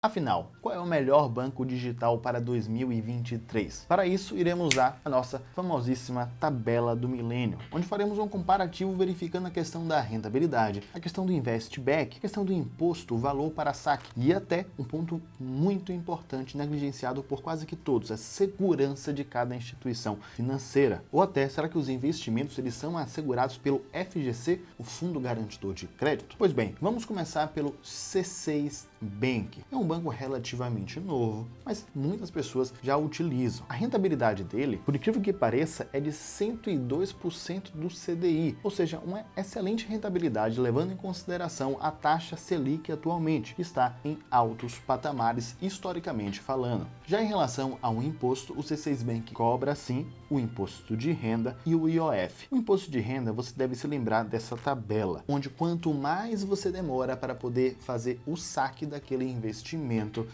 Afinal, qual é o melhor banco digital para 2023? Para isso, iremos usar a nossa famosíssima tabela do milênio, onde faremos um comparativo verificando a questão da rentabilidade, a questão do investback, a questão do imposto, o valor para saque e até um ponto muito importante negligenciado por quase que todos, a segurança de cada instituição financeira. Ou até, será que os investimentos eles são assegurados pelo FGC, o Fundo Garantidor de Crédito? Pois bem, vamos começar pelo C6 Bank. É um banco relativamente novo, mas muitas pessoas já o utilizam. A rentabilidade dele, por incrível que pareça, é de 102% do CDI, ou seja, uma excelente rentabilidade levando em consideração a taxa Selic atualmente, que está em altos patamares historicamente falando. Já em relação ao imposto, o C6 Bank cobra sim o imposto de renda e o IOF. O imposto de renda, você deve se lembrar dessa tabela, onde quanto mais você demora para poder fazer o saque daquele investimento,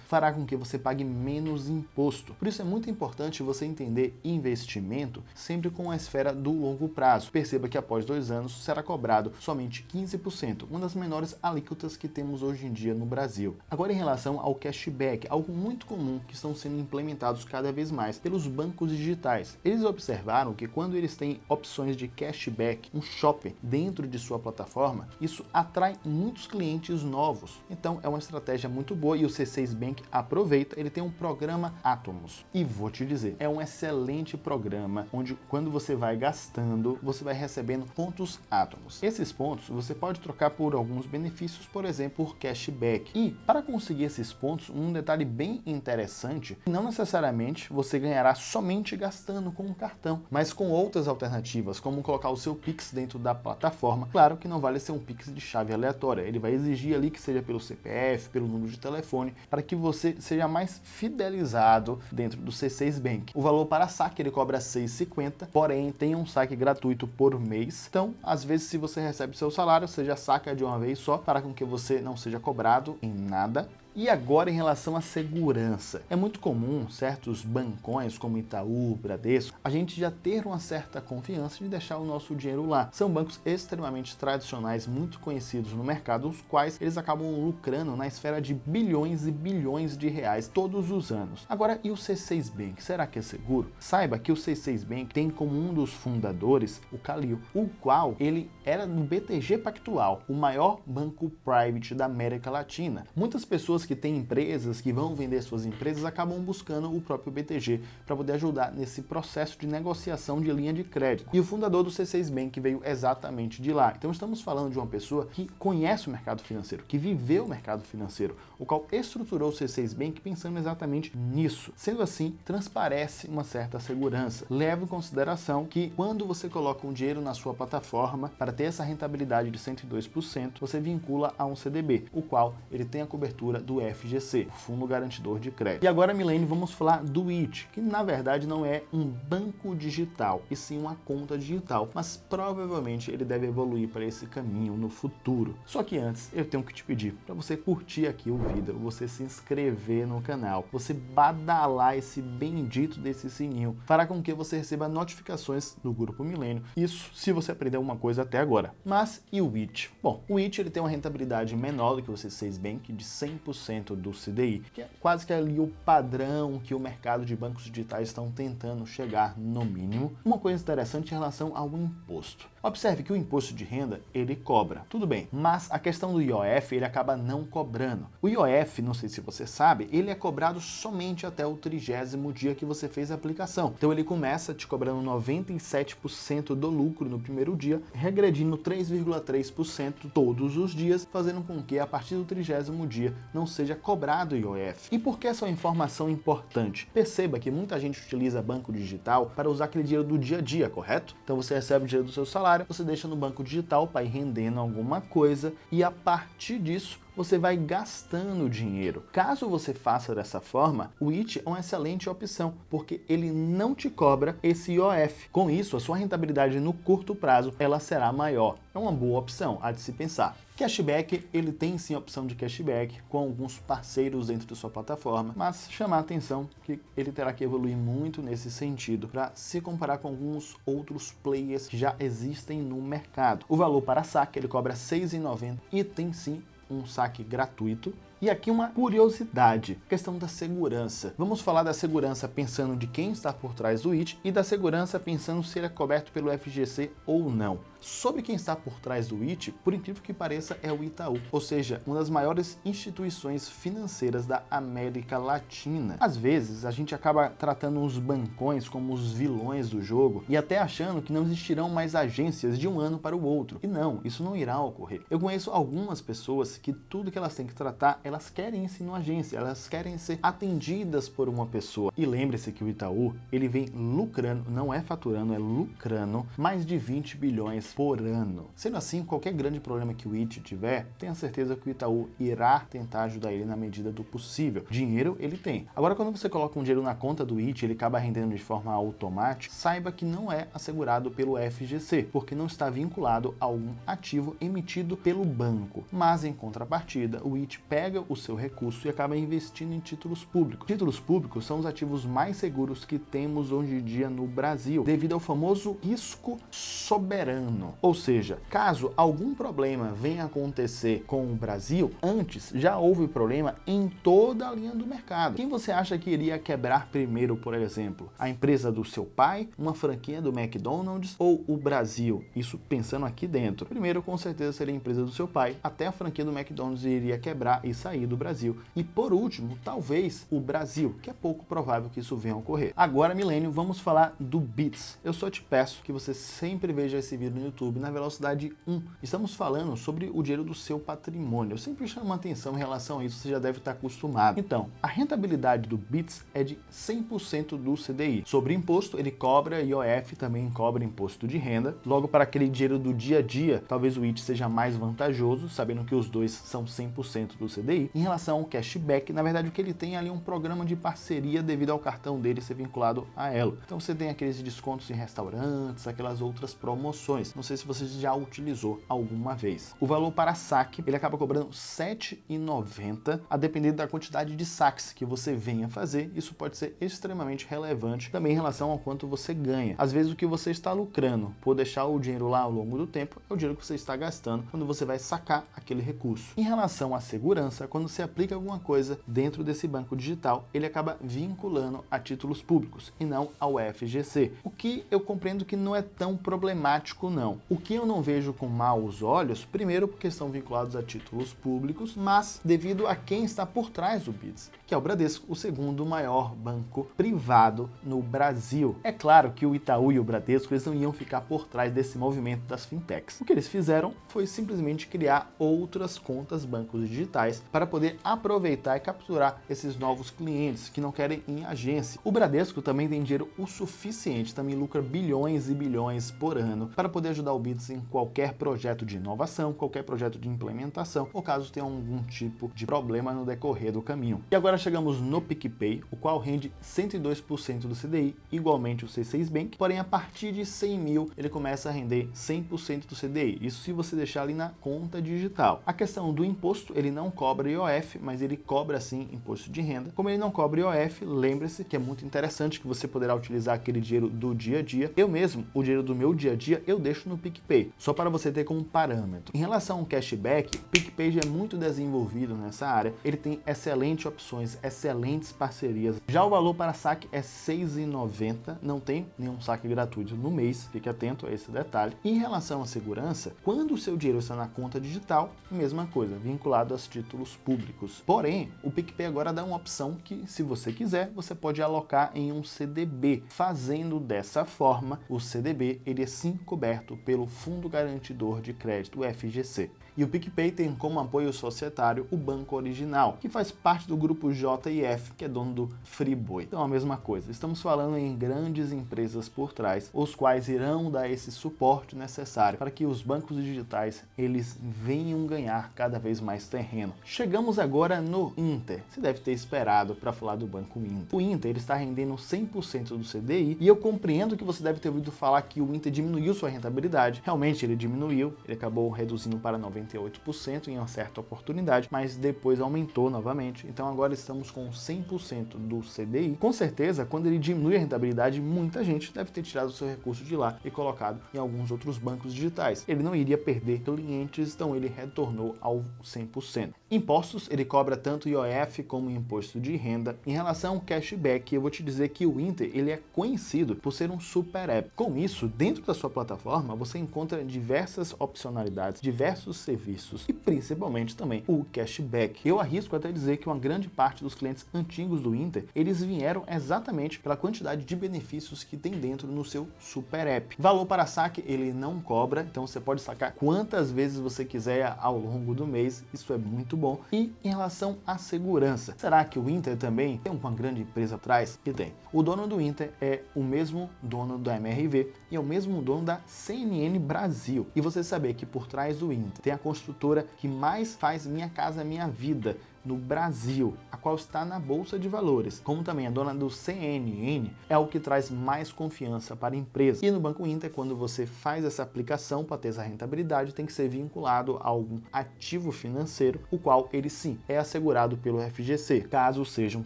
fará com que você pague menos imposto. Por isso é muito importante você entender investimento sempre com a esfera do longo prazo. Perceba que após 2 anos será cobrado somente 15%, uma das menores alíquotas que temos hoje em dia no Brasil. Agora, em relação ao cashback, algo muito comum que estão sendo implementados cada vez mais pelos bancos digitais. Eles observaram que quando eles têm opções de cashback, um shopping dentro de sua plataforma, isso atrai muitos clientes novos. Então é uma estratégia muito boa e o C6 Bank aproveita. Ele tem um programa Atomos e vou te dizer, é um excelente programa onde quando você vai gastando, você vai recebendo pontos Atomos. Esses pontos você pode trocar por alguns benefícios, por exemplo, por cashback. E para conseguir esses pontos, um detalhe bem interessante, não necessariamente você ganhará somente gastando com um cartão, mas com outras alternativas, como colocar o seu Pix dentro da plataforma. Claro que não vale ser um Pix de chave aleatória, ele vai exigir ali que seja pelo CPF, pelo número de telefone, para que você seja mais fidelizado dentro do C6 Bank. O valor para saque ele cobra R$ 6,50, porém tem um saque gratuito por mês. Então, às vezes, se você recebe seu salário, você já saca de uma vez só, para com que você não seja cobrado em nada. E agora em relação à segurança, é muito comum certos bancões como Itaú, Bradesco, a gente já ter uma certa confiança de deixar o nosso dinheiro lá. São bancos extremamente tradicionais, muito conhecidos no mercado, os quais eles acabam lucrando na esfera de bilhões e bilhões de reais todos os anos. Agora, e o C6 Bank, será que é seguro? Saiba que o C6 Bank tem como um dos fundadores o Kalil, o qual ele era no BTG Pactual, o maior banco private da América Latina. Muitas pessoas que têm empresas, que vão vender suas empresas, acabam buscando o próprio BTG para poder ajudar nesse processo de negociação de linha de crédito. E o fundador do C6 Bank veio exatamente de lá. Então estamos falando de uma pessoa que conhece o mercado financeiro, que viveu o mercado financeiro, o qual estruturou o C6 Bank pensando exatamente nisso. Sendo assim, transparece uma certa segurança. Leva em consideração que quando você coloca um dinheiro na sua plataforma, para ter essa rentabilidade de 102%, você vincula a um CDB, o qual ele tem a cobertura do FGC, o Fundo Garantidor de Crédito. E agora, milênio, vamos falar do IT, que na verdade não é um banco digital, e sim uma conta digital, mas provavelmente ele deve evoluir para esse caminho no futuro. Só que antes, eu tenho que te pedir para você curtir aqui o vídeo, você se inscrever no canal, você badalar esse bendito desse sininho, fará com que você receba notificações do Grupo Milênio. Isso se você aprendeu alguma coisa até agora. Mas e o IT? Bom, o IT ele tem uma rentabilidade menor do que o C6 Bank, de 100% do CDI, que é quase que ali o padrão que o mercado de bancos digitais estão tentando chegar no mínimo. Uma coisa interessante em relação ao imposto. Observe que o imposto de renda, ele cobra, tudo bem, mas a questão do IOF, ele acaba não cobrando. O IOF, não sei se você sabe, ele é cobrado somente até o 30º dia que você fez a aplicação. Então ele começa te cobrando 97% do lucro no primeiro dia, regredindo 3,3% todos os dias, fazendo com que a partir do 30º dia não seja cobrado o IOF. E por que essa informação importante? Perceba que muita gente utiliza banco digital para usar aquele dinheiro do dia a dia, correto? Então você recebe o dinheiro do seu salário, você deixa no banco digital para ir rendendo alguma coisa e a partir disso você vai gastando dinheiro. Caso você faça dessa forma, o IT é uma excelente opção, porque ele não te cobra esse IOF. Com isso, a sua rentabilidade no curto prazo, ela será maior. É uma boa opção, há de se pensar. Cashback, ele tem sim a opção de cashback com alguns parceiros dentro da sua plataforma, mas chamar a atenção que ele terá que evoluir muito nesse sentido para se comparar com alguns outros players que já existem no mercado. O valor para saque, ele cobra R$ 6,90 e tem sim um saque gratuito E aqui uma curiosidade, questão da segurança. Vamos falar da segurança pensando de quem está por trás do IT e da segurança pensando se ele é coberto pelo FGC ou não. Sobre quem está por trás do IT, por incrível que pareça, é o Itaú, ou seja, uma das maiores instituições financeiras da América Latina. Às vezes, a gente acaba tratando os bancões como os vilões do jogo e até achando que não existirão mais agências de um ano para o outro. E não, isso não irá ocorrer. Eu conheço algumas pessoas que tudo que elas têm que tratar, elas querem ir numa agência, elas querem ser atendidas por uma pessoa. E lembre-se que o Itaú, ele vem lucrando, não é faturando, é lucrando mais de 20 bilhões por ano. Sendo assim, qualquer grande problema que o IT tiver, tenha certeza que o Itaú irá tentar ajudar ele na medida do possível. Dinheiro ele tem. Agora, quando você coloca um dinheiro na conta do IT, ele acaba rendendo de forma automática, saiba que não é assegurado pelo FGC, porque não está vinculado a algum ativo emitido pelo banco. Mas, em contrapartida, o IT pega o seu recurso e acaba investindo em títulos públicos. Títulos públicos são os ativos mais seguros que temos hoje em dia no Brasil, devido ao famoso risco soberano. Ou seja, caso algum problema venha acontecer com o Brasil, antes já houve problema em toda a linha do mercado. Quem você acha que iria quebrar primeiro, por exemplo? A empresa do seu pai, uma franquia do McDonald's ou o Brasil? Isso pensando aqui dentro. Primeiro, com certeza, seria a empresa do seu pai, até a franquia do McDonald's iria quebrar e sair do Brasil. E por último, talvez o Brasil, que é pouco provável que isso venha a ocorrer. Agora, Milênio, vamos falar do Bits. Eu só te peço que você sempre veja esse vídeo no YouTube na velocidade 1. Estamos falando sobre o dinheiro do seu patrimônio. Eu sempre chamo atenção em relação a isso, você já deve estar acostumado. Então, a rentabilidade do Bits é de 100% do CDI. Sobre imposto, ele cobra IOF, também cobra imposto de renda. Logo, para aquele dinheiro do dia a dia, talvez o IT seja mais vantajoso, sabendo que os dois são 100% do CDI. Em relação ao cashback, na verdade, o que ele tem é ali um programa de parceria devido ao cartão dele ser vinculado a Elo. Então, você tem aqueles descontos em restaurantes, aquelas outras promoções. Não sei se você já utilizou alguma vez. O valor para saque, ele acaba cobrando R$ 7,90, a depender da quantidade de saques que você venha fazer. Isso pode ser extremamente relevante também em relação ao quanto você ganha. Às vezes o que você está lucrando por deixar o dinheiro lá ao longo do tempo é o dinheiro que você está gastando quando você vai sacar aquele recurso. Em relação à segurança, quando você aplica alguma coisa dentro desse banco digital, ele acaba vinculando a títulos públicos e não ao FGC. O que eu compreendo que não é tão problemático não. O que eu não vejo com maus olhos, primeiro porque estão vinculados a títulos públicos, mas devido a quem está por trás do Bits, que é o Bradesco, o segundo maior banco privado no Brasil. É claro que o Itaú e o Bradesco eles não iam ficar por trás desse movimento das fintechs. O que eles fizeram foi simplesmente criar outras contas bancos digitais para poder aproveitar e capturar esses novos clientes que não querem ir em agência. O Bradesco também tem dinheiro o suficiente, também lucra bilhões e bilhões por ano para poder ajudar o Bits em qualquer projeto de inovação, qualquer projeto de implementação, ou caso tenha algum tipo de problema no decorrer do caminho. E agora chegamos no PicPay, o qual rende 102% do CDI, igualmente o C6 Bank, porém a partir de 100 mil ele começa a render 100% do CDI, isso se você deixar ali na conta digital. A questão do imposto, ele não cobra IOF, mas ele cobra sim imposto de renda. Como ele não cobra IOF, lembre-se que é muito interessante que você poderá utilizar aquele dinheiro do dia a dia. Eu mesmo, o dinheiro do meu dia a dia, eu deixo no PicPay, só para você ter como parâmetro. Em relação ao cashback, o PicPay já é muito desenvolvido nessa área, ele tem excelentes opções, excelentes parcerias. Já o valor para saque é R$ 6,90, não tem nenhum saque gratuito no mês, fique atento a esse detalhe. E em relação à segurança, quando o seu dinheiro está na conta digital, mesma coisa, vinculado aos títulos públicos. Porém, o PicPay agora dá uma opção que, se você quiser, você pode alocar em um CDB. Fazendo dessa forma, o CDB ele é sim coberto pelo Fundo Garantidor de Crédito, o FGC. E o PicPay tem como apoio societário o Banco Original, que faz parte do grupo JF, que é dono do Friboi. Então a mesma coisa, estamos falando em grandes empresas por trás, os quais irão dar esse suporte necessário para que os bancos digitais eles venham ganhar cada vez mais terreno. Chegamos agora no Inter. Você deve ter esperado para falar do Banco Inter. O Inter ele está rendendo 100% do CDI e eu compreendo que você deve ter ouvido falar que o Inter diminuiu sua rentabilidade. Realmente ele diminuiu, ele acabou reduzindo para 98% em uma certa oportunidade, mas depois aumentou novamente. Então agora estamos com 100% do CDI. Com certeza, quando ele diminui a rentabilidade, muita gente deve ter tirado o seu recurso de lá e colocado em alguns outros bancos digitais. Ele não iria perder clientes, então ele retornou ao 100%. Em impostos, ele cobra tanto IOF como imposto de renda. Em relação ao cashback, eu vou te dizer que o Inter ele é conhecido por ser um super app. Com isso, dentro da sua plataforma, você encontra diversas opcionalidades, diversos serviços e principalmente também o cashback. Eu arrisco até dizer que uma grande parte dos clientes antigos do Inter, eles vieram exatamente pela quantidade de benefícios que tem dentro no seu super app. Valor para saque, ele não cobra, então você pode sacar quantas vezes você quiser ao longo do mês, isso é muito bom. E em relação à segurança, será que o Inter também tem uma grande empresa atrás? Que tem. O dono do Inter é o mesmo dono da MRV e é o mesmo dono da CNN Brasil. E você saber que por trás do Inter tem a construtora que mais faz Minha Casa Minha Vida no Brasil, a qual está na Bolsa de Valores, como também a dona do CNN, é o que traz mais confiança para a empresa. E no Banco Inter, quando você faz essa aplicação para ter essa rentabilidade, tem que ser vinculado a algum ativo financeiro, o qual ele sim é assegurado pelo FGC, caso seja um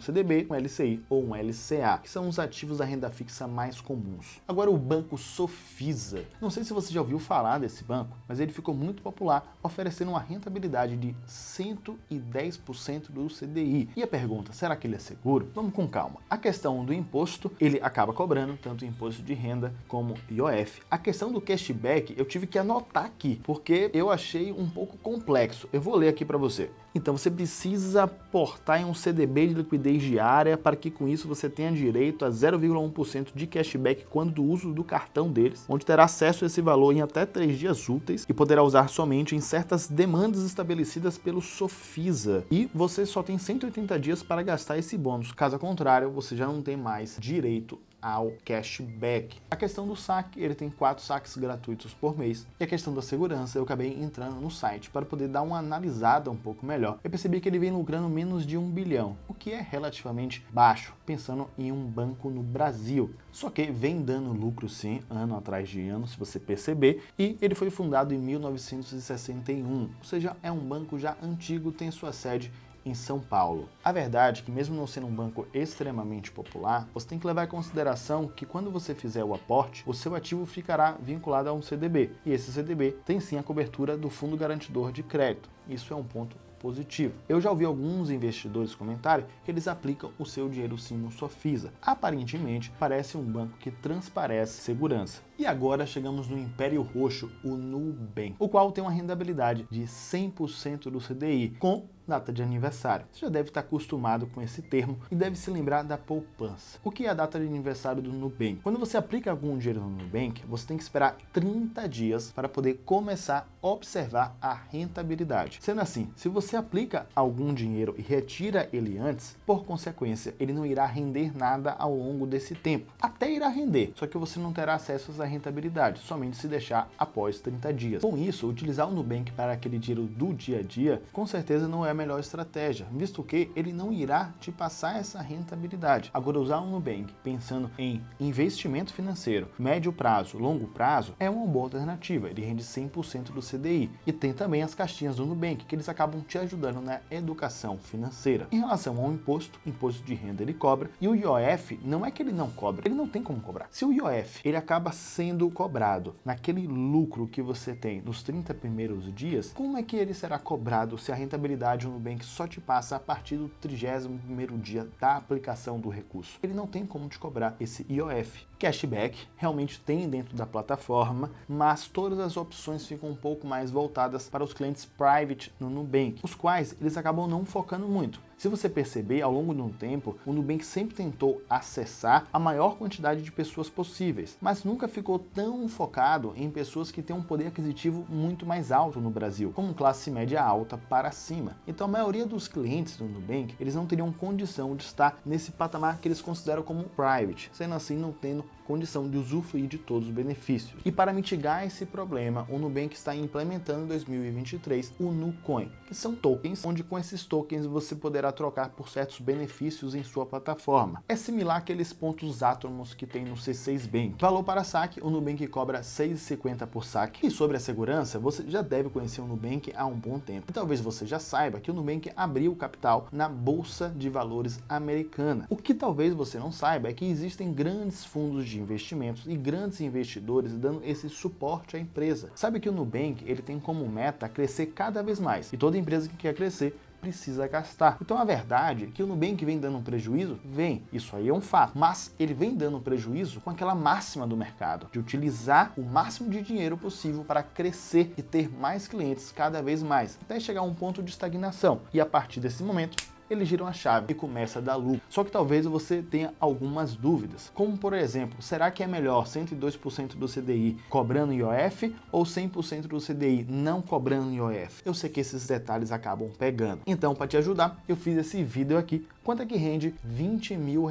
CDB, um LCI ou um LCA, que são os ativos da renda fixa mais comuns. Agora o Banco Sofisa. Não sei se você já ouviu falar desse banco, mas ele ficou muito popular, oferecendo uma rentabilidade de 110% do CDI. E a pergunta, será que ele é seguro? Vamos com calma. A questão do imposto, ele acaba cobrando tanto imposto de renda como IOF. A questão do cashback, eu tive que anotar aqui, porque eu achei um pouco complexo. Eu vou ler aqui para você. Então, você precisa aportar em um CDB de liquidez diária para que com isso você tenha direito a 0,1% de cashback quando do uso do cartão deles, onde terá acesso a esse valor em até 3 dias úteis e poderá usar somente em certas demandas estabelecidas pelo Sofisa. E você só tem 180 dias para gastar esse bônus. Caso contrário, você já não tem mais direito ao cashback. A questão do saque, ele tem 4 saques gratuitos por mês. E a questão da segurança, eu acabei entrando no site para poder dar uma analisada um pouco melhor. Eu percebi que ele vem lucrando menos de 1 bilhão, o que é relativamente baixo, pensando em um banco no Brasil. Só que vem dando lucro sim, ano atrás de ano, se você perceber, e ele foi fundado em 1961, ou seja, é um banco já antigo, tem sua sede em São Paulo. A verdade é que mesmo não sendo um banco extremamente popular, você tem que levar em consideração que quando você fizer o aporte, o seu ativo ficará vinculado a um CDB, e esse CDB tem sim a cobertura do Fundo Garantidor de Crédito. Isso é um ponto positivo. Eu já ouvi alguns investidores comentarem que eles aplicam o seu dinheiro sim no Sofisa. Aparentemente, parece um banco que transparece segurança. E agora chegamos no Império Roxo, o Nubank, o qual tem uma rentabilidade de 100% do CDI, com data de aniversário. Você já deve estar acostumado com esse termo e deve se lembrar da poupança. O que é a data de aniversário do Nubank? Quando você aplica algum dinheiro no Nubank, você tem que esperar 30 dias para poder começar a observar a rentabilidade. Sendo assim, se você aplica algum dinheiro e retira ele antes, por consequência, ele não irá render nada ao longo desse tempo. Até irá render, só que você não terá acesso à rentabilidade, somente se deixar após 30 dias. Com isso, utilizar o Nubank para aquele dinheiro do dia a dia, com certeza não é a melhor estratégia, visto que ele não irá te passar essa rentabilidade. Agora, usar o Nubank pensando em investimento financeiro, médio prazo, longo prazo, é uma boa alternativa. Ele rende 100% do CDI. E tem também as caixinhas do Nubank, que eles acabam te ajudando na educação financeira. Em relação ao imposto de renda ele cobra, e o IOF não é que ele não cobra, ele não tem como cobrar. Se o IOF ele acaba sendo cobrado naquele lucro que você tem nos 30 primeiros dias, como é que ele será cobrado se a rentabilidade no Nubank só te passa a partir do 31º dia da aplicação do recurso? Ele não tem como te cobrar esse IOF. Cashback realmente tem dentro da plataforma, mas todas as opções ficam um pouco mais voltadas para os clientes private no Nubank, os quais eles acabam não focando muito. Se você perceber, ao longo de um tempo, o Nubank sempre tentou acessar a maior quantidade de pessoas possíveis, mas nunca ficou tão focado em pessoas que têm um poder aquisitivo muito mais alto no Brasil, como classe média alta para cima. Então a maioria dos clientes do Nubank, eles não teriam condição de estar nesse patamar que eles consideram como private, sendo assim não tendo condição de usufruir de todos os benefícios. E para mitigar esse problema, o Nubank está implementando em 2023 o Nucoin, que são tokens, onde com esses tokens você poderá trocar por certos benefícios em sua plataforma. É similar àqueles pontos átomos que tem no C6 Bank. Valor para saque, o Nubank cobra R$ 6,50 por saque. E sobre a segurança, você já deve conhecer o Nubank há um bom tempo. E talvez você já saiba que o Nubank abriu capital na Bolsa de Valores americana. O que talvez você não saiba é que existem grandes fundos de investimentos e grandes investidores dando esse suporte à empresa. Sabe que o Nubank ele tem como meta crescer cada vez mais, e toda empresa que quer crescer precisa gastar. Então a verdade é que o Nubank vem dando um prejuízo? Vem, isso aí é um fato, mas ele vem dando prejuízo com aquela máxima do mercado, de utilizar o máximo de dinheiro possível para crescer e ter mais clientes cada vez mais, até chegar a um ponto de estagnação. E a partir desse momento, eles giram a chave e começa a dar lucro. Só que talvez você tenha algumas dúvidas, como por exemplo, será que é melhor 102% do CDI cobrando IOF ou 100% do CDI não cobrando IOF? Eu sei que esses detalhes acabam pegando. Então, para te ajudar, eu fiz esse vídeo aqui, quanto é que rende R$20 mil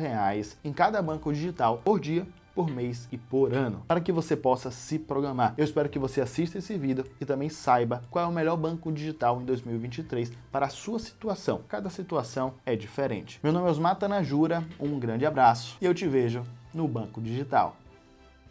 em cada banco digital por dia, por mês e por ano, para que você possa se programar. Eu espero que você assista esse vídeo e também saiba qual é o melhor banco digital em 2023 para a sua situação. Cada situação é diferente. Meu nome é Osmar Tanajura, um grande abraço e eu te vejo no Banco Digital.